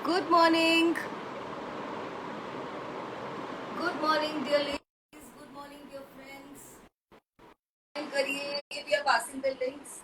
Good morning. Good morning, dear ladies. Good morning, dear friends. करिए, we are passing the links.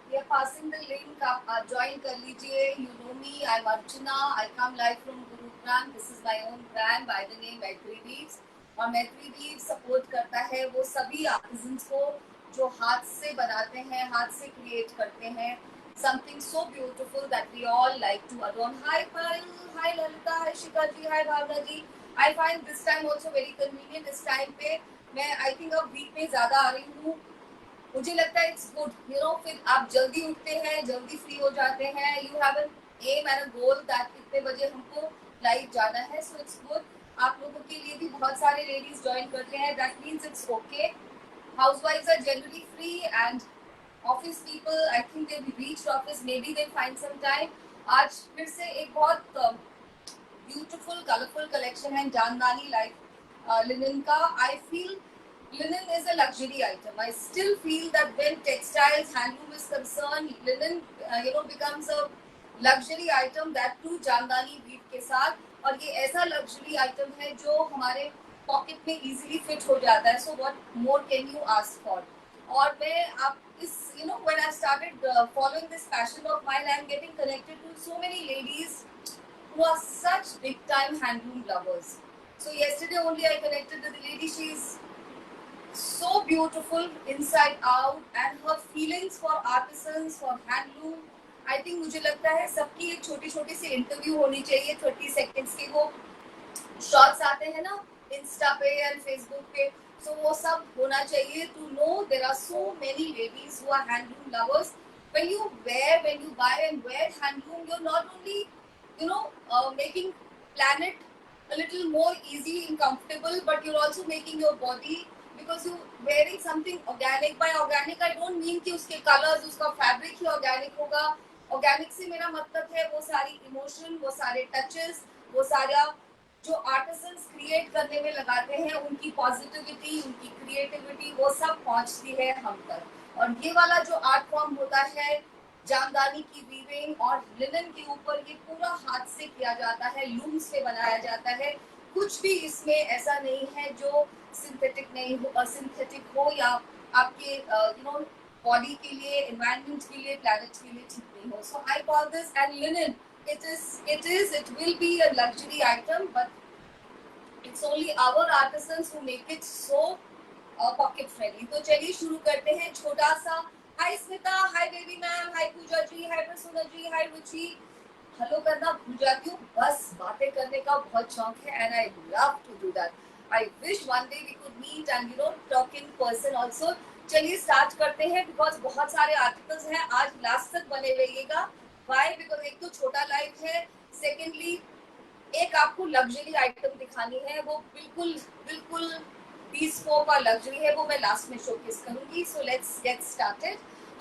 We are passing the link. आप join कर लीजिए. You know me. I'm Archana. I come live from Gurugram. This is my own brand by the name Maitri Weaves. और Maitri Weaves support करता है वो सभी artisans को जो हाथ से बनाते हैं, हाथ से create करते हैं. Something so beautiful that we all like to adorn. Hi Payal, hi Lalita, hi Shika ji, hi Bhavna ji. I find this time also very convenient. इस time पे मैं I think अब week में ज़्यादा आ रही हूँ. मुझे लगता है इट्स गुड फिर आप जल्दी उठते हैं, जल्दी फ्री हो जाते हैं. You have an aim and a goal that कितने बजे हमको लाइव जाना है. So it's good. आप लोगों के लिए भी बहुत सारे लेडीज ज्वाइन कर रहे हैं. That means it's okay. Housewifes are generally free and office people I think they reached office, may be they find some time. आज फिर से एक बहुत ब्यूटीफुल कलरफुल कलेक्शन है जानदानी लाइफ लिनन का. I feel linen is a luxury item. I still feel that when textiles, handloom is concerned, linen becomes a luxury item. That too jamdani weave के साथ. और ये ऐसा luxury item है जो हमारे पॉकेट में easily fit हो जाता है. So what more can you ask for? और मैं आप इस when I started following this passion of mine, I am getting connected to so many ladies who are such big time handloom lovers. So yesterday only I connected with the lady. She's so beautiful inside out and her feelings for artisans, for handloom. I think मुझे लगता है सबकी एक छोटी छोटी सी interview होनी चाहिए. 30 seconds के वो शॉर्ट्स आते हैं ना इंस्टा पे एंड फेसबुक पे. सो वो सब होना चाहिए to know there are so many ladies who are handloom lovers. when you buy and wear handloom, you're not only making planet a little more easy and comfortable, but you're also making your body, because you wearing something organic. By organic I don't mean कि उसके colors, उसका fabric ही organic होगा. organic से मेरा मतलब है वो सारी emotion, वो सारे touches, वो सारा जो आर्टिसंस क्रिएट करने में लगाते हैं, उनकी पॉजिटिविटी, उनकी क्रिएटिविटी, वो सब पहुंचती है हम तक. और ये वाला जो आर्ट फॉर्म होता है जामदानी की वीविंग और लिनन के ऊपर, ये पूरा हाथ से किया जाता है, लूम से बनाया जाता है. कुछ भी इसमें ऐसा नहीं है जो सिंथेटिक नहीं हो, सिंथेटिक हो या आपके बॉडी के लिए, एनवायरनमेंट के लिए, प्लैनेट के लिए ठीक नहीं हो. So I call this and linen. It will be a luxury item, but it's only our artisans who make it so pocket friendly. तो चलिए शुरू करते हैं. छोटा सा हाय स्मिता, हाय बेबी मैम, हाय पूजा जी, हाय प्रसूना जी, हाय रुचि. हेलो करना भूल जाती हूँ. बस बातें करने का बहुत शौक है and I love to do that. I wish one day we could meet and talk in person also. चलिए स्टार्ट करते हैं because बहुत सारे आर्टिकल्स हैं. आज लास्ट तक बने रहिएगा. Why? Because एक तो छोटा लाइव है. सेकेंडली एक आपको लग्जरी आइटम दिखानी है, वो बिल्कुल बिल्कुल पीसफो का लग्जरी है, वो मैं लास्ट में शोकेस करूंगी. So let's get started.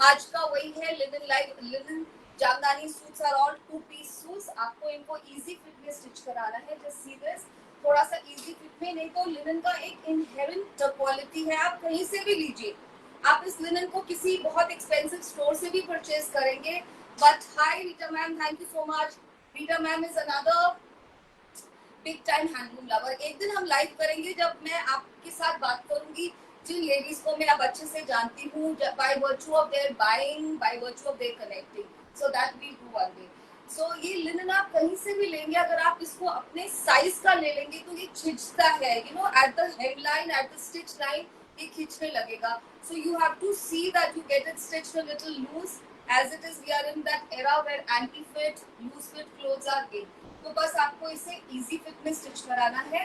आज का वही है linen live. Linen Jamdani suits are all 2-piece suits. आपको इनको इजी फिट में स्टिच कराना है. Just see this. थोड़ा सा इजी फिट में, नहीं तो लिनन का एक इनहेरेंट क्वालिटी है. आप कहीं से भी लीजिए, आप इस लिनन को किसी बहुत एक्सपेंसिव स्टोर से भी परचेज करेंगे. But hi Rita ma'am, thank you so much. Rita ma'am is another big time handloom lover. एक दिन हम लाइव करेंगे जब मैं आपके साथ बात करूंगी जिन लेडीज को मैं अब अच्छे से जानती हूँ, by virtue of their buying, by virtue of their connecting. So that we do one day. So ये लिनन आप कहीं से भी लेंगे, अगर आप इसको अपने साइज का ले लेंगे तो ये खिंचता है. At the headline, at the stitch line ये खींचने लगेगा. So you have to see that you get it stitched a little loose. as it is, we are in that era where anti fit, loose fit clothes are in. तो बस आपको इसे easy fit में stitch कराना है.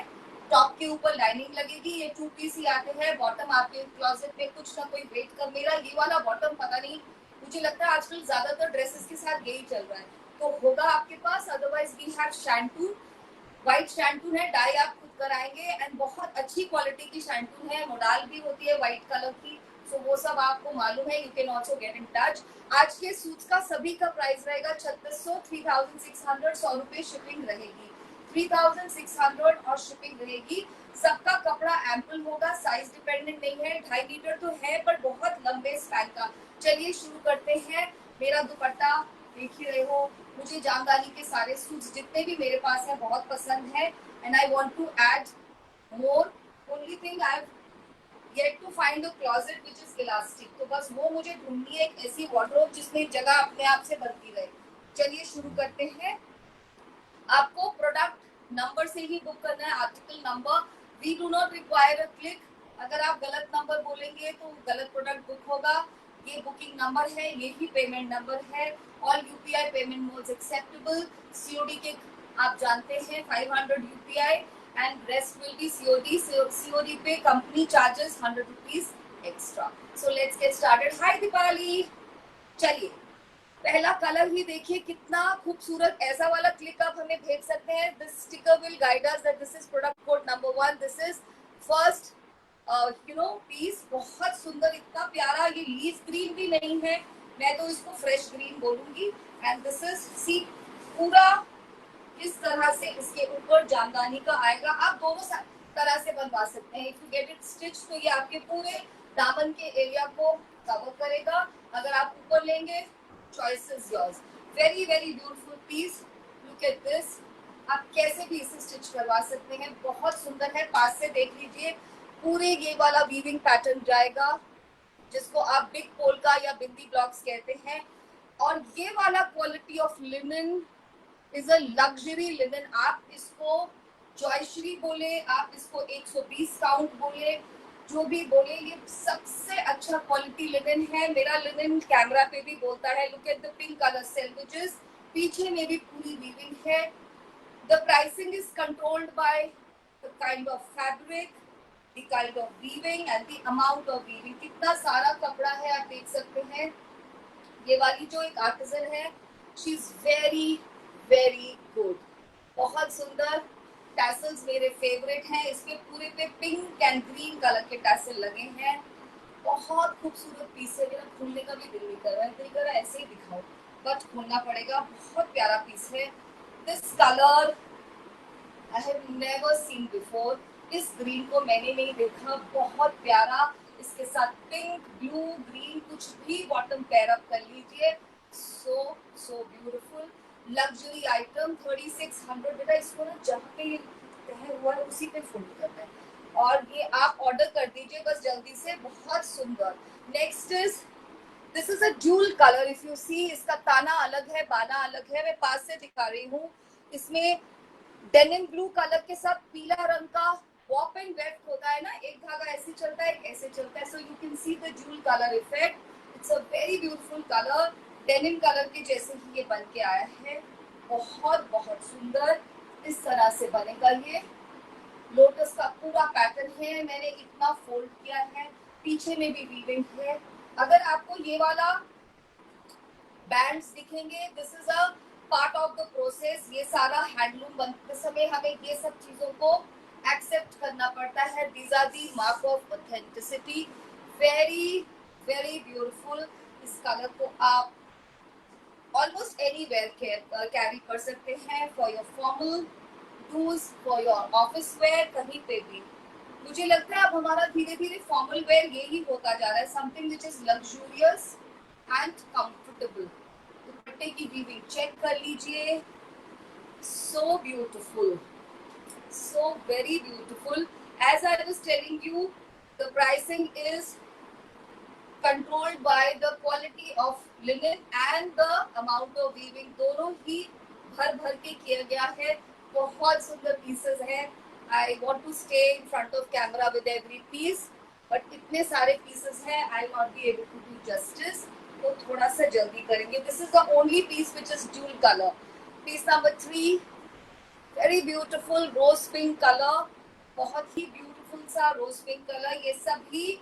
Top के ऊपर lining लगेगी. ये 2-piece ही आते हैं. बॉटम आपके क्लोजेट में कुछ ना कोई वेट कर. मेरा ये वाला बॉटम पता नहीं, मुझे लगता है आजकल ज्यादातर ड्रेसेस के साथ यही चल रहा है, तो होगा आपके पास. Otherwise we have shantung. White shantung है, डाई आप खुद कराएंगे। एंड बहुत अच्छी क्वालिटी की शैंटून है, मोडाल भी होती है व्हाइट कलर की, सो वो सब आपको मालूम है, you can also get in touch. आज के सूट्स का सभी का प्राइस रहेगा 3600, 3600, 100 रुपए शिपिंग रहेगी, 3600 और शिपिंग रहेगी। सबका कपड़ा एम्पल होगा, साइज डिपेंडेंट नहीं है, 2.5 मीटर तो है पर बहुत लंबे स्पैन का। चलिए शुरू करते हैं। मेरा दुपट्टा देख ही रहे हो, मुझे जामदानी के सारे सूट्स जितने भी मेरे पास है बहुत पसंद है, and I want to add more. Only thing I get to find a closet which is elastic, तो बस वो मुझे ढूंढनी है, एक ऐसी वार्डरोब जिसमें जगह अपने आप से भरती रहे। चलिए शुरू करते हैं। आपको प्रोडक्ट नंबर से ही बुक करना है, article number. We do not require a click. अगर आप गलत नंबर बोलेंगे तो गलत प्रोडक्ट बुक होगा। ये बुकिंग नंबर है, ये ही पेमेंट नंबर है। All UPI payment modes acceptable. COD के आप जानते हैं 500 UPI and rest will be COD. COD पे company charges 100 rupees extra. So let's get started. Hi Deepali. चलिए पहला कलर ही देखिए कितना खूबसूरत, ऐसा वाला क्लिक आप हमें भेज सकते हैं। This sticker will guide us that this is product code number 1। This is first piece, बहुत सुंदर, इतना प्यारा। ये लीफ ग्रीन भी नहीं है, मैं तो इसको फ्रेश ग्रीन बोलूंगी। एंड दिस इज सी, पूरा इस तरह से इसके ऊपर जामदानी का आएगा। आप दोनों तरह से बनवा सकते हैं। If you get it stitch तो ये आपके पूरे दामन के एरिया को कवर करेगा। अगर आप ऊपर लेंगे, choice is yours. Very very beautiful piece. Look at this. आप कैसे भी इसे स्टिच करवा सकते हैं, बहुत सुंदर है। पास से देख लीजिए, पूरे ये वाला वीविंग पैटर्न जाएगा जिसको आप बिग पोलका या बिंदी ब्लॉक्स कहते हैं। और ये वाला quality of linen is a luxury linen. आप इसको जॉयश्री बोले, आप इसको 120 काउंट बोले, जो भी बोले, ये सबसे अच्छा क्वालिटी लिनन है। मेरा लिनन कैमरा पे भी बोलता है। Look at the pink colour selvedges, पीछे में भी पूरी वीविंग है। The pricing is controlled by the kind of fabric, the kind of weaving and the amount of weaving. कितना सारा कपड़ा है आप देख सकते हैं। ये वाली जो एक आर्टिजन है, she is very very good, बहुत सुंदर। टैसल्स मेरे फेवरेट हैं, इसके पूरे पे पिंक एंड ग्रीन कलर के टैसल लगे हैं। बहुत खूबसूरत पीस है। मेरा खोलने का भी दिल नहीं कर रहा है, दिल कर रहा है ऐसे ही दिखाओ, बट खोलना पड़ेगा। बहुत प्यारा पीस है। This colour I have never seen before. इस ग्रीन को मैंने नहीं देखा, बहुत प्यारा। इसके साथ पिंक, ब्लू, ग्रीन कुछ भी बॉटम पेयर अप कर लीजिए। सो सो ब्यूटीफुल लग्जरी आइटम। 3600। बेटा इसको ना जहाँ पे तय हुआ है उसी पे फोल्ड करना है, और ये आप ऑर्डर कर दीजिए बस जल्दी से। बहुत सुंदर। Next is, this is a dual colour. If you see, इसका ताना अलग है, बाना अलग है। मैं पास से दिखा रही हूँ। इसमें डेनिम ब्लू कलर के साथ पीला रंग का वॉप एंड वेफ्ट होता है ना, एक धागा ऐसे चलता है, ऐसे चलता है। So you can see the dual colour effect. It's a very beautiful colour. Denim colour के जैसे ही ये बन के आया है, बहुत बहुत सुंदर। इस तरह से बनेगा ये। लोटस का पूरा पैटर्न है, मैंने इतना फोल्ड किया है, पीछे में भी वीविंग है। अगर आपको ये वाला बैंड्स दिखेंगे, this is a part of the process. ये सारा हैंडलूम बनते समय हमें ये सब चीजों को एक्सेप्ट करना पड़ता है। These are the mark of authenticity. Very very beautiful. इस कलर को आप ऑलमोस्ट एनीवेयर कैरी कर सकते हैं, for your formal use, for your office wear, कहीं पे भी। मुझे लगता है अब हमारा धीरे धीरे फॉर्मल वेयर यही होता जा रहा है, something which is luxurious and comfortable. दुपट्टे की वीविंग चेक कर लीजिए, so beautiful, so very beautiful. As I was telling you, the pricing is controlled by the quality of linen and the amount of weaving. दोनों ही भर भर के किया गया है। बहुत सुंदर पीसेस हैं। I want to stay in front of camera with every piece, but इतने सारे pieces हैं, I will not be able to do justice. तो थोड़ा सा जल्दी करेंगे। This is the only piece which is dual color. Piece number 3, very beautiful rose pink colour, बहुत ही ब्यूटीफुल सा रोज पिंक कलर। ये सभी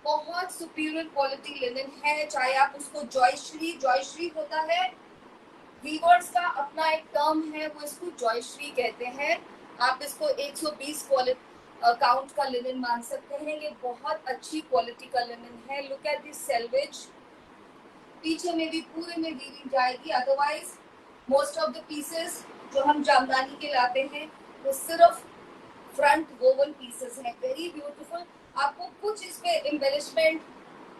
बहुत सुपीरियर क्वालिटी लिनन है। चाहे आप उसको जॉयश्री, जॉयश्री होता है वीवर्स का अपना एक टर्म है, वो इसको जॉयश्री कहते हैं। आप इसको 120 काउंट का लिनन मान सकते हैं। ये बहुत अच्छी क्वालिटी का लिनन है। लुक एट दिस सेल्वेज, पीछे में भी पूरे में वीविंग जाएगी। Otherwise most of the pieces जो हम जामदानी के लाते हैं वो सिर्फ फ्रंट वोवन पीसेस हैं, वेरी ब्यूटीफुल। आपको कुछ इस पे एम्बेलिशमेंट,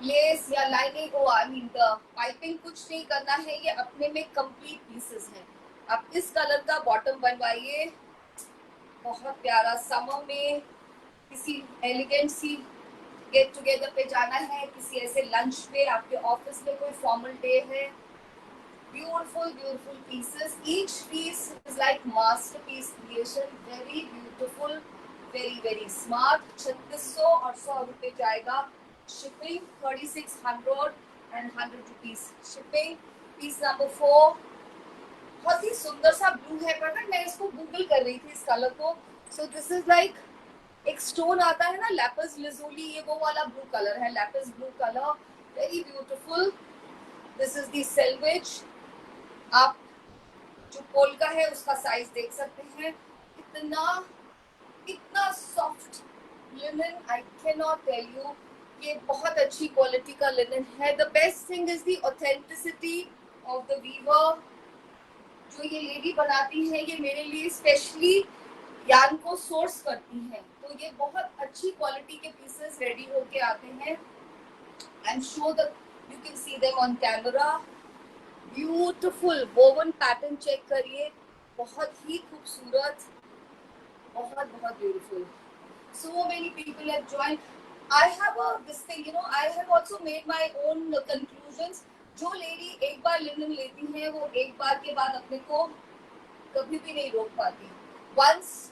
लेस या lining I mean the piping कुछ नहीं करना है, ये अपने में कंप्लीट पीसेस हैं। आप इस कलर का बॉटम बनवाइए, बहुत प्यारा। समर में किसी एलिगेंट सी गेट टुगेदर पे जाना है, किसी ऐसे लंच पे, आपके ऑफिस में कोई फॉर्मल डे है, beautiful beautiful pieces. Each piece is like masterpiece creation, very beautiful, very very smart. 3600 और 100 रुपए जाएगा shipping, 3600 and 100 rupees shipping. Piece number 4 बहुत ही सुंदर सा ब्लू है, पर मैं इसको गूगल कर रही थी इस कलर को। सो दिस इज लाइक एक स्टोन आता है ना लैपिस lazuli, ये वो वाला ब्लू कलर है, Lapis blue colour, very beautiful. This is the salvage. आप जो पोलका है उसका साइज देख सकते हैं, इतना soft linen, I can not tell you. ये बहुत अच्छी क्वालिटी का लिनन है। The best thing is the authenticity of the weaver. जो ये लेडी बनाती है ये मेरे लिए स्पेशली यान को सोर्स करती हैं, तो ये बहुत अच्छी क्वालिटी के पीसेस रेडी होके आते हैं। I am sure that you can see them on camera. Beautiful woven pattern check करिए, बहुत ही खूबसूरत, बहुत बहुत beautiful. So many people have joined. I have this thing, I have also made my own conclusions. जो lady एक बार linen लेती है वो एक बार के बाद अपने को कभी भी नहीं रोक पाती। Once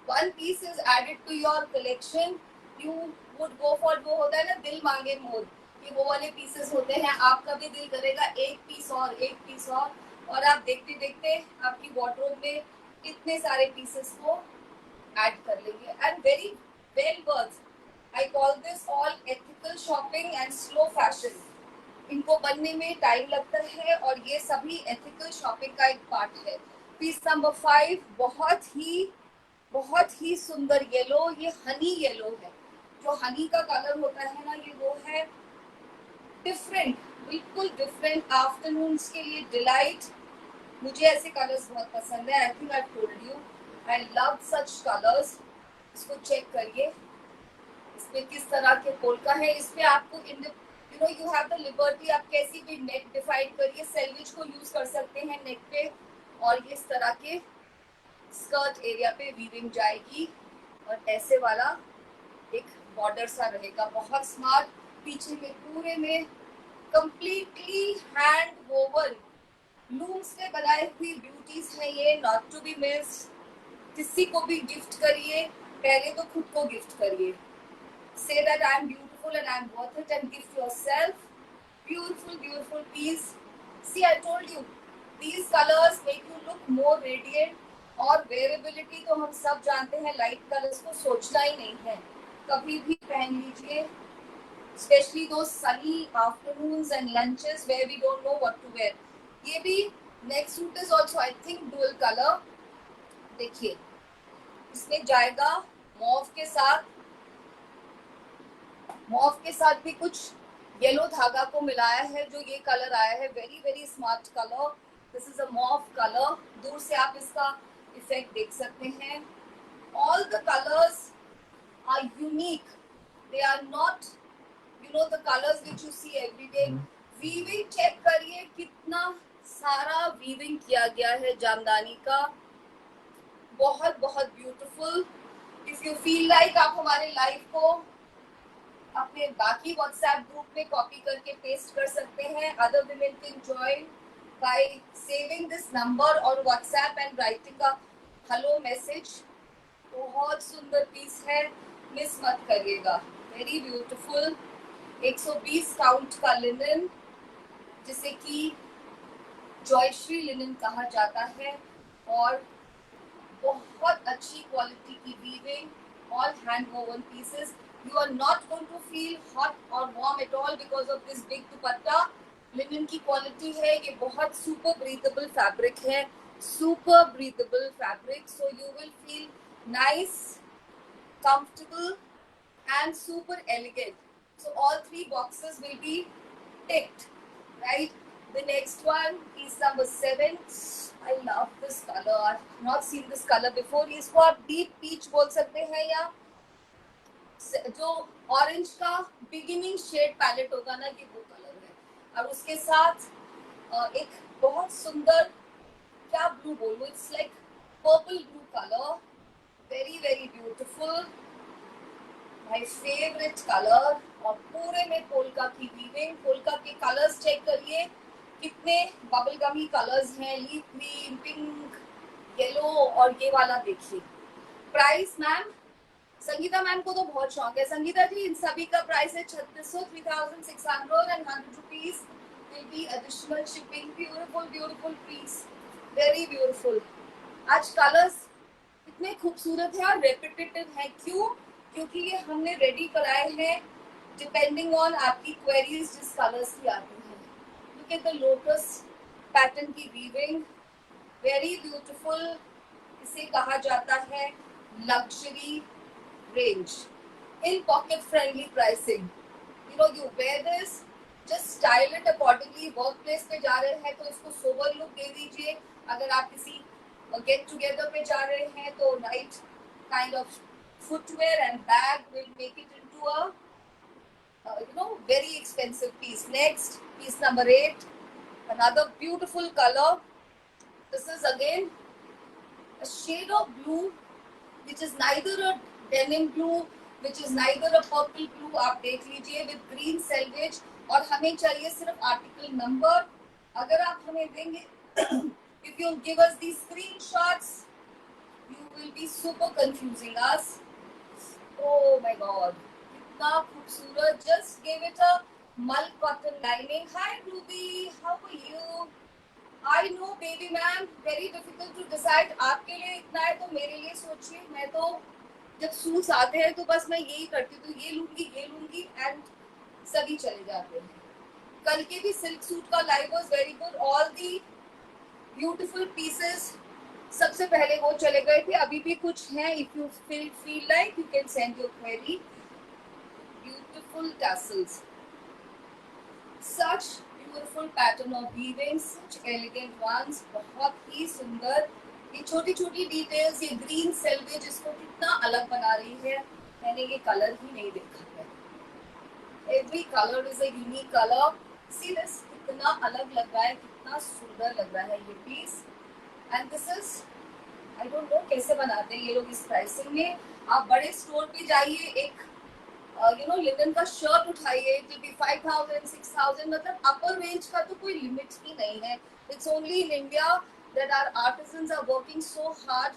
one piece is added to your collection, you would go for, वो होता है ना दिल मांगे मोर, ये वो वाले पीसेस होते हैं। आपका भी दिल करेगा एक पीस और, एक पीस और आप देखते देखते आपकी वार्डरोब में इतने सारे पीसेस को ऐड कर लेंगे। And very well worth. I call this all ethical shopping and slow fashion. इनको बनने में टाइम लगता है और ये सभी एथिकल शॉपिंग का एक पार्ट है। पीस नंबर 5 बहुत ही सुंदर येलो, ये हनी येलो है। जो हनी का कलर होता है ना, ये वो है डिफरेंट, बिल्कुल डिफरेंट। आफ्टरनून्स के लिए डिलाइट। मुझे ऐसे कलर्स बहुत पसंद है। I think I told you I love such colours. इसको चेक करिए, इसमें किस तरह के पोलका है। इसमें आपको यू हैव द लिबर्टी, आप कैसी भी नेक डिफाइन करिए। सेल्वेज को यूज कर सकते हैं नेक पे, और ये इस तरह के स्कर्ट एरिया पे वीविंग जाएगी और ऐसे वाला एक बॉर्डर सा रहेगा, बहुत स्मार्ट। पीछे में पूरे में कंप्लीटली हैंड वोवन लूम से बनाई हुई ब्यूटीज है ये, नॉट टू बी मिस्ड। किसी को भी गिफ्ट करिए, पहले तो खुद को गिफ्ट करिए। Say that I am beautiful and I am worth it, and gift yourself beautiful beautiful piece. See, I told you these colors make you look more radiant. और वेरेबिलिटी तो हम सब जानते हैं, लाइट कलर्स को सोचना ही नहीं है, कभी भी पहन लीजिए, specially to sunny afternoons and lunches where we don't know what to wear. ये भी next suit is also I think dual colour. देखिए इसमें जाएगा मॉव के साथ भी कुछ येलो धागा को मिलाया है, जो ये कलर आया है, very very smart colour. This is a mauve colour. दूर से आप इसका इफेक्ट देख सकते हैं। All the colours are unique, they are not the colours which you see every day. Weaving check करिए, कितना सारा वीविंग किया गया है जामदानी का, बहुत बहुत beautiful. If you feel like आप हमारे लाइव को अपने बाकी व्हाट्सएप ग्रुप में कॉपी करके पेस्ट कर सकते हैं। Other women can join by saving this number और WhatsApp and writing a hello message. बहुत सुंदर पीस है, मिस मत करिएगा, वेरी ब्यूटीफुल। 120 काउंट का लिनन, जिसे कि जॉयश्री लिनन कहा जाता है, और बहुत अच्छी क्वालिटी की weaving, all hand woven pieces. You are not going to feel hot or warm at all because of this big dupatta. Linen की क्वालिटी है, ये बहुत सुपर ब्रीथेबल फैब्रिक है, super breathable fabric, so you will feel nice, comfortable and super elegant. So all three boxes will be ticked, right? The next one is number 7. I love this color. I've not seen this color before. इसको आप deep peach बोल सकते हैं, या जो orange का beginning shade palette होगा ना, ये वो कलर है। और उसके साथ एक बहुत सुंदर, क्या ब्लू बोलूं, it's like purple blue colour, very very beautiful, my favourite colour. और पूरे में पोल्का की वीविंग। पोल्का के कलर्स चेक करिए, कितने बबल गमी कलर्स हैं, लीफ ग्रीन, पिंक, येलो, और ये वाला देखिए। प्राइस मैम, संगीता मैम को तो बहुत शौक है। संगीता जी, इन सभी का प्राइस है 3600, 3600 and 100 rupees will be additional shipping. Beautiful beautiful piece, very beautiful। आज कलर्स इतने खूबसूरत है और रेपिटेटिव है। क्यों? क्योंकि ये हमने रेडी कराए हैं डिपेंडिंग ऑन आपकी क्वेरीज जिस कलर्स की आती है। Look at the lotus pattern की वीविंग, वेरी ब्यूटीफुल। इसे कहा जाता है luxury range in pocket friendly pricing। You know, you wear this, just style it accordingly। workplace पे जा रहे हैं तो इसको sober look दे दीजिए। अगर आप किसी get together पे जा रहे हैं तो right kind of footwear and bag will make it into a very expensive piece। Next, piece number 8, another beautiful color। This is again a shade of blue which is neither a denim blue, which is neither a purple blue। आप देख लीजिए, with green selvage। और हमें चाहिए सिर्फ article number. अगर आप हमें देंगे if you give us these screenshots, you will be super confusing us। oh my god, कितना खूबसूरत। just give it a mull cotton lining। hi Ruby, how are you? I know baby ma'am, very difficult to decide। आपके लिए इतना है तो मेरे लिए सोचिए। मैं तो जब सूट्स आते हैं तो बस मैं यही करती हूँ, ये लूंगी एंड सभी चले जाते हैं। कल के भी सिल्क सूट का live was very good. All the beautiful pieces सबसे पहले वो चले गए थे। अभी भी कुछ हैं। If you feel like you can send your query. Beautiful tassels, such beautiful pattern of weaving, such elegant ones, बहुत ही सुंदर। ये छोटी छोटी डिटेल्स, ये ग्रीन सेल्वेज इसको कितना अलग बना रही है। मैंने ये कलर ही नहीं देखा है। Every colour is a unique colour. See this, कितना अलग लग रहा है, कितना सुंदर लग रहा है ये piece. And this is, I don't know कैसे बनाते हैं ये लोग इस प्राइसिंग में। आप बड़े स्टोर पे जाइए, एक लिनन का शर्ट उठाइए, इट विल बी 5000 6000, मतलब अपर रेंज का तो कोई लिमिट ही नहीं है। It's only in India that our artisans are working so hard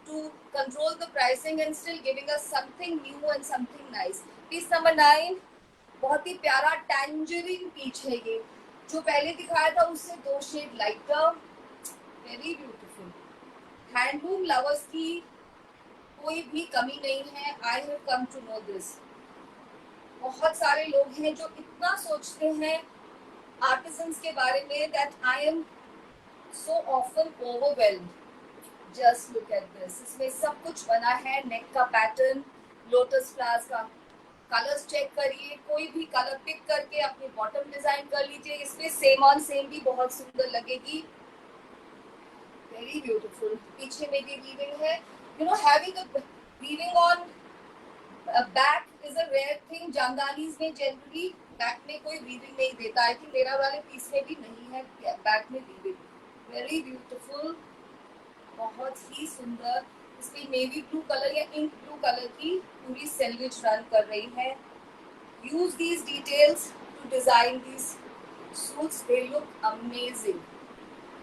to control the pricing and still giving us something new and something nice। piece number 9, बहुत ही प्यारा tangerine peach है ये। जो पहले दिखाया था उससे 2 shade lighter, very beautiful. Handloom lovers की कोई भी कमी नहीं है। I have come to know this. बहुत सारे लोग हैं जो इतना सोचते हैं आर्टिसंस के बारे में that I am so often overwhelmed। just look at this, इसमें सब कुछ बना है। नेक का पैटर्न, लोटस फ्लावर्स का कलर्स चेक करिए, कोई भी कलर पिक करके अपनी बॉटम डिजाइन कर लीजिए। इसमें सेम ऑन सेम भी बहुत सुंदर लगेगी, वेरी ब्यूटीफुल। पीछे में भी वीविंग है। Having a weaving on back is a rare thing. Jamdanis में जनरली बैक में कोई वीविंग नहीं देता। आई थिंक मेरा वाले पीस में भी नहीं है बैक में वीविंग। वेरी ब्यूटीफुल, बहुत ही सुंदर। इसमें नेवी ब्लू कलर या इंक ब्लू कलर की पूरी सेल्वेज रन कर रही है। Use these details to design these suits, they look amazing.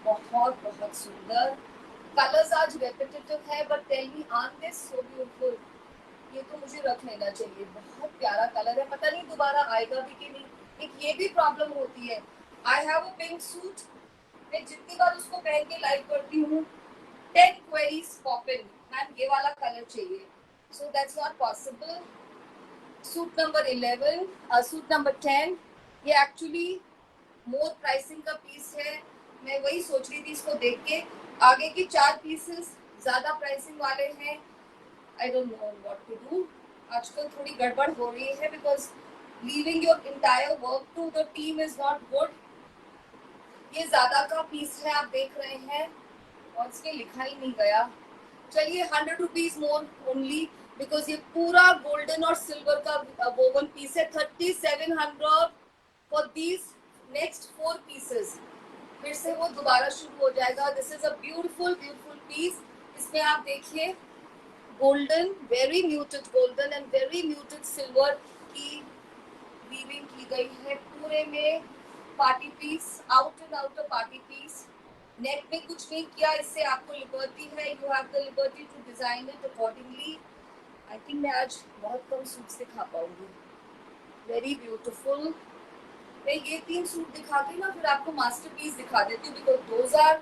बहुत बहुत सुंदर कलर्स। आज रेपिटेटिव है but tell me are they so beautiful. ये तो मुझे रख लेना चाहिए, बहुत प्यारा कलर है। पता नहीं दोबारा आएगा भी कि नहीं। एक ये भी प्रॉब्लम होती है। I have a pink suit, मैं जितनी बार उसको पहन के लाइव करती हूँ 10 queries pop in, मैम ये वाला कलर चाहिए। so that's not possible। Suit number 11, suit number 10, ये एक्चुअली मोर प्राइसिंग का पीस है। मैं वही सोच रही थी इसको देख के। आगे की 4 पीसेस ज्यादा प्राइसिंग वाले हैं. I don't know what to do. आजकल थोड़ी गड़बड़ हो रही है because leaving your entire work to the team is not good. ये ज्यादा का पीस है, आप देख रहे हैं, और इसके लिखा ही नहीं गया. चलिए 100 रुपीज मोर ओनली, बिकॉज ये पूरा गोल्डन और सिल्वर का वोवन पीस है. 3700 फॉर दीज नेक्स्ट 4 पीसेस. फिर से वो दोबारा शुरू हो जाएगा. This is a beautiful beautiful piece. इसमें आप देखिए golden, very muted golden and very muted silver की वीविंग की गई है पूरे में. Party piece, out and out party piece. Neck में कुछ नहीं किया, इससे आपको लिबर्टी है. You have the liberty to design it accordingly. I think मैं आज बहुत कम सूट्स दिखा पाऊंगी. Very beautiful. मैं ये 3 सूट दिखा के ना फिर आपको मास्टरपीस दिखा देती हूँ, because those are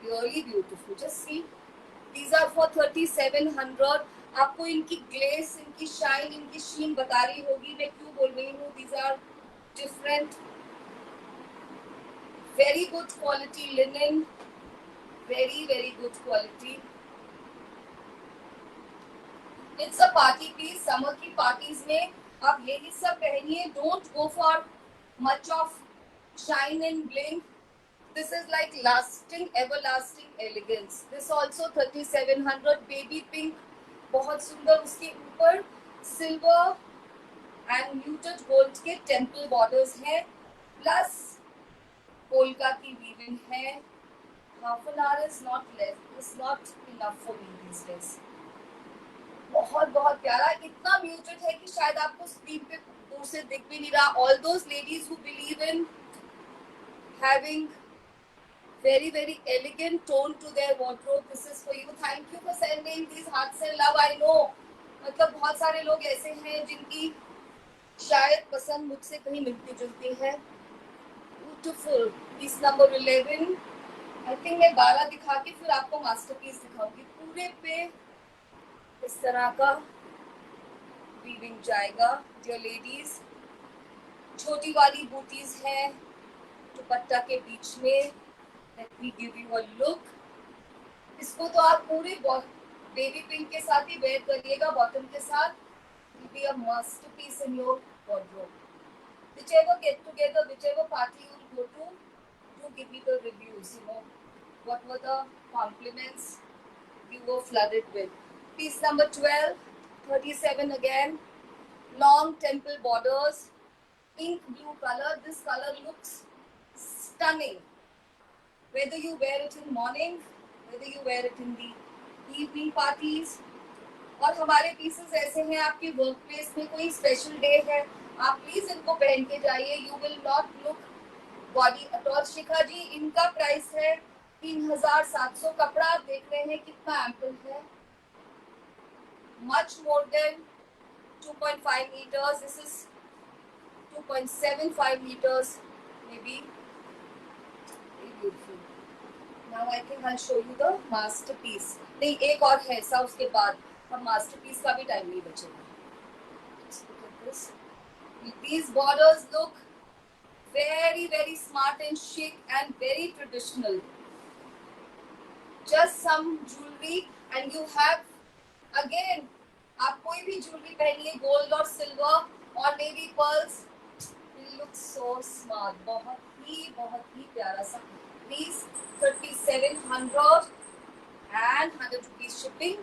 really beautiful. Just see, these are for 3700. आपको इनकी ग्लेस, इनकी शाइन, इनकी शीन बता रही होगी मैं क्यों बोल रही हूँ. These are different, very good quality linen, very good quality. It's a party piece. Summer की parties में आप यही सब पहनिए. Don't go for much of shine and bling. This is like lasting, everlasting elegance. This also 3700. Baby pink, बहुत सुंदर. उसके ऊपर silver and muted gold के temple borders हैं, plus पोल्का की वीविंग है. Half an hour is not less, is not enough for me this days. बहुत बहुत प्यारा. इतना म्यूटेड है कि शायद आपको स्क्रीन पे दूर से दिख भी नहीं रहा. All those ladies who believe in having very very elegant tone to their wardrobe, this is for you. Thank you for sending these hearts and love. I know मतलब बहुत सारे लोग ऐसे हैं जिनकी शायद पसंद मुझसे कहीं मिलती जुलती है. Beautiful. Piece number 11. I think मैं 12 दिखा के फिर आपको मास्टरपीस दिखाऊंगी. पूरे पे इस तरह का वीविंग जाएगा. डियर लेडीज, छोटी वाली बूटीज है दुपट्टा के बीच में. Let me give you a look. इसको तो आप पूरे बेबी पिंक के साथ ही वेयर करिएगा, बॉटम के साथ. Will be a masterpiece in your wardrobe. Whichever get together, whichever party you go to, do give me the reviews. You know what were the compliments you were flooded with. Piece number 12, 37 again. Long temple borders, ink blue color. This color looks stunning. Whether you wear it in morning, whether you wear it in the evening parties. और हमारे pieces ऐसे हैं, आपके work place में कोई special day है, आप please इनको पहन के जाइए. You will not look body at all. Shikha ji, इनका प्राइस है 3700. कपड़ा आप देख रहे हैं कितना एम्पल है. Much more than 2.5 meters. This is 2.75 meters maybe. Very beautiful. Now I think I'll show you the masterpiece. नहीं, एक और है ऐसा, उसके बाद अब मास्टरपीस का भी टाइम नहीं बचेगा. Look at this. These borders look very very smart and chic and very traditional. Just some jewelry and you have again, आप कोई भी ज्वेलरी पहनिए, गोल्ड और सिल्वर और navy pearls, will look so smart. बहुत ही प्यारा सा. Please 3700 and 100 rupees shipping.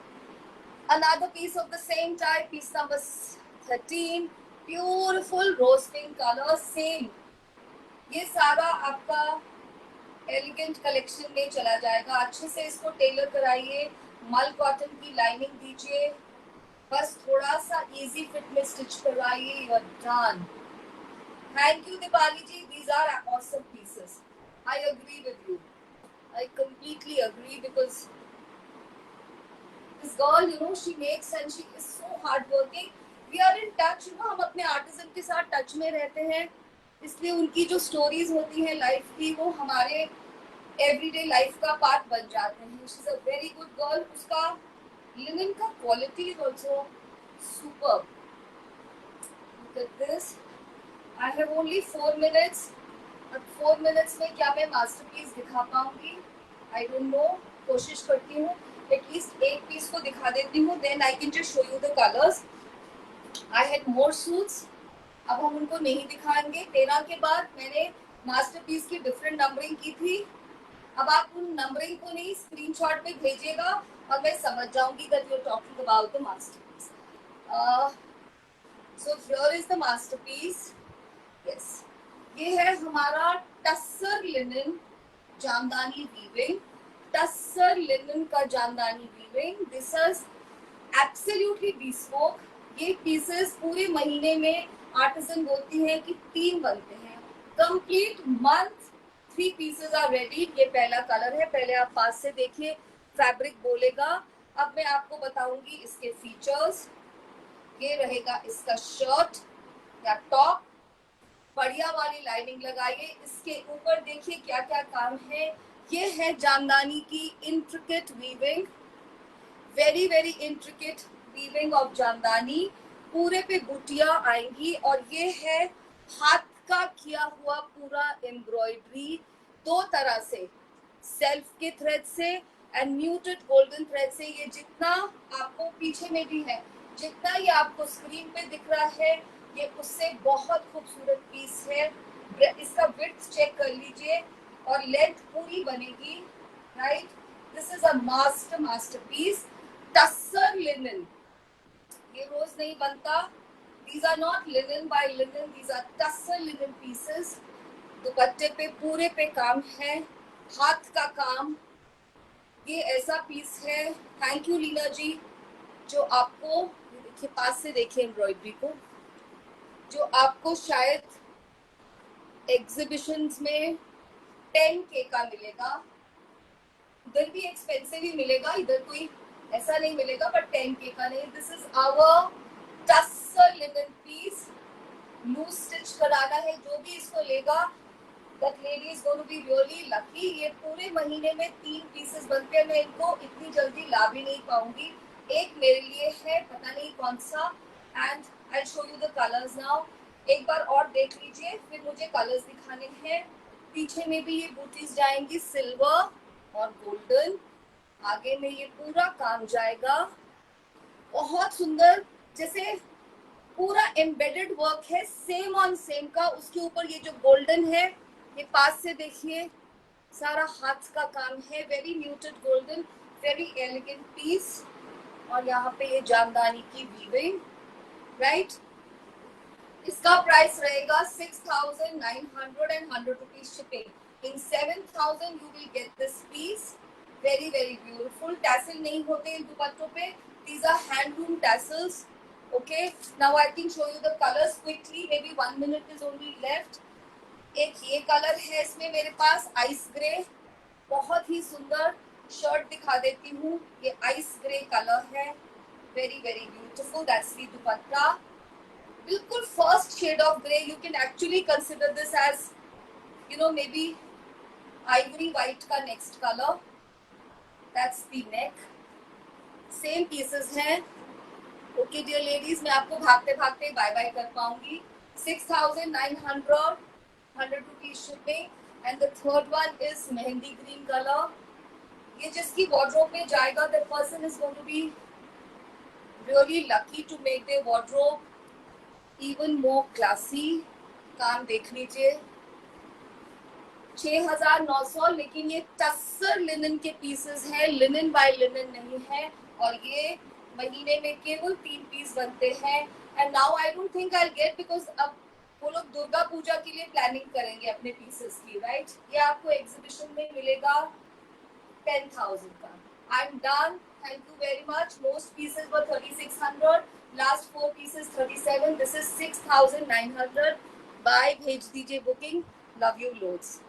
Another piece of the same type, piece number 13. Beautiful rose pink color, same. ये सारा आपका एलिगेंट कलेक्शन में चला जाएगा. अच्छे से इसको टेलर कराइए, मल कॉटन की लाइनिंग दीजिए, बस थोड़ा सा इजी फिट में स्टिच करवाइए. You are done. Thank you Deepali ji. These are awesome pieces. I agree with you. I completely agree because this girl, you know, she makes and she is so hardworking. We are in touch, you know, हम अपने artesian के साथ touch में रहते हैं, इसलिए उनकी जो स्टोरीज होती हैं लाइफ की, वो हमारे एवरीडे लाइफ का पार्ट बन जाते हैं. She is a very good girl. उसका लिनन का quality is also super. Look at this. I have only 4 minutes. अब 4 minutes में क्या मैं मास्टरपीस दिखा पाऊंगी? आई डोंट नो, कोशिश करती हूँ एटलीस्ट एक पीस को दिखा देती हूँ, then I can just show you the colours. I had more suits, अब हम उनको नहीं दिखाएंगे. 13 के बाद मैंने मास्टरपीस की डिफरेंट नंबरिंग की थी. अब आप उन नंबरिंग को नहीं स्क्रीनशॉट में भेजिएगा और मैं समझ जाऊंगी that you are talking about the masterpiece. So here is the masterpiece. Yes, ये है हमारा tussar linen jamdani weaving. Tussar linen का jamdani weaving. This is absolutely bespoke. ये पीसेस पूरे महीने में आर्टिजन बोलती है कि 3 बनते हैं. Complete month 3 pieces are ready. ये पहला कलर है, पहले आप पास से देखिए, फैब्रिक बोलेगा. अब मैं आपको बताऊंगी इसके फीचर्स. ये रहेगा इसका शर्ट या टॉप, बढ़िया वाली लाइनिंग लगाइए. इसके ऊपर देखिए क्या क्या काम है. ये है जामदानी की intricate weaving, very very intricate weaving of jamdani. पूरे पे बुटियां आएंगी और ये है हाथ का किया हुआ पूरा एम्ब्रॉयडरी, 2 तरह से, सेल्फ के थ्रेड से एंड म्यूटेड गोल्डन थ्रेड से. ये जितना आपको पीछे में भी है, जितना ये आपको स्क्रीन पे दिख रहा है, ये उससे बहुत खूबसूरत पीस है. इसका विड्थ चेक कर लीजिए और लेंथ पूरी बनेगी. Right, this is a masterpiece. Tussar linen, ये रोज नहीं बनता. These are not linen by linen, these are tussar linen pieces. दुपट्टे पे पूरे पे काम है, हाथ का काम. ये ऐसा पीस है. थैंक यू लीना जी, जो आपको देखिए, पास से देखिए एम्ब्रॉयडरी को, जो आपको शायद एग्जीबिशंस में 10K का मिलेगा. इधर भी एक्सपेंसिव ही मिलेगा, इधर कोई ऐसा नहीं मिलेगा, बट 10K का नहीं. This is our tussar linen piece. Loose stitch कराना है, जो भी इसको लेगा, that lady is going to be really lucky. ये पूरे महीने में 3 पीसेस बनते हैं. मैं इनको इतनी जल्दी ला भी नहीं पाऊंगी. एक मेरे लिए है, पता नहीं कौन सा, and I show you the colours now. एक बार और देख लीजिए, फिर मुझे कलर्स दिखाने हैं. पीछे में भी ये बूटीज जाएंगी, सिल्वर और गोल्डन. आगे में ये पूरा काम जाएगा, बहुत सुंदर, जैसे पूरा एम्बेडेड वर्क है, सेम ऑन सेम का. उसके ऊपर ये जो गोल्डन है, ये पास से देखिए, सारा हाथ का काम है. Very muted golden, very elegant piece. और यहाँ पे ये जामदानी की वीविंग. राइट, इसका प्राइस रहेगा 6,900 and 100 rupees shipping. In 7,000 you will get this piece. Very very beautiful. Tassel नहीं होते इन दुपट्टों पे. These are handloom tassels. Okay, now I can show you the colors quickly. Maybe 1 minute is only left. एक ये colour है इसमें मेरे पास, ice grey. बहुत ही सुंदर शर्ट दिखा देती हूँ. ये आइस ग्रे कलर है, very very beautiful. That's the dupatta. बिल्कुल first shade of grey. You can actually consider this as, you know, maybe ivory white का next colour. That's the neck. Same pieces हैं. Okay dear ladies, मैं आपको भागते भागते bye bye कर पाऊंगी. 6,900, 100 rupees shipping. And the third one is mehndi green color. ये जिसकी wardrobe में जाएगा, that person is going to be really lucky to make their wardrobe even more classy. काम देख लीजिए, 6,900. लेकिन ये टस्सर लिनन के पीसेस हैं, लिनन बाय लिनन नहीं है. और ये महीने में केवल 3 पीस बनते हैं. And now I don't think I get, because अब वो लोग दुर्गा पूजा के लिए प्लानिंग करेंगे अपने पीसेस की. राइट, ये आपको एग्जीबिशन में मिलेगा 10,000 का. I am done. Thank you very much. Most pieces were 3,600. Last 4 pieces 37. This is 6,900. Bye, भेज दीजिए बुकिंग. Love you loads.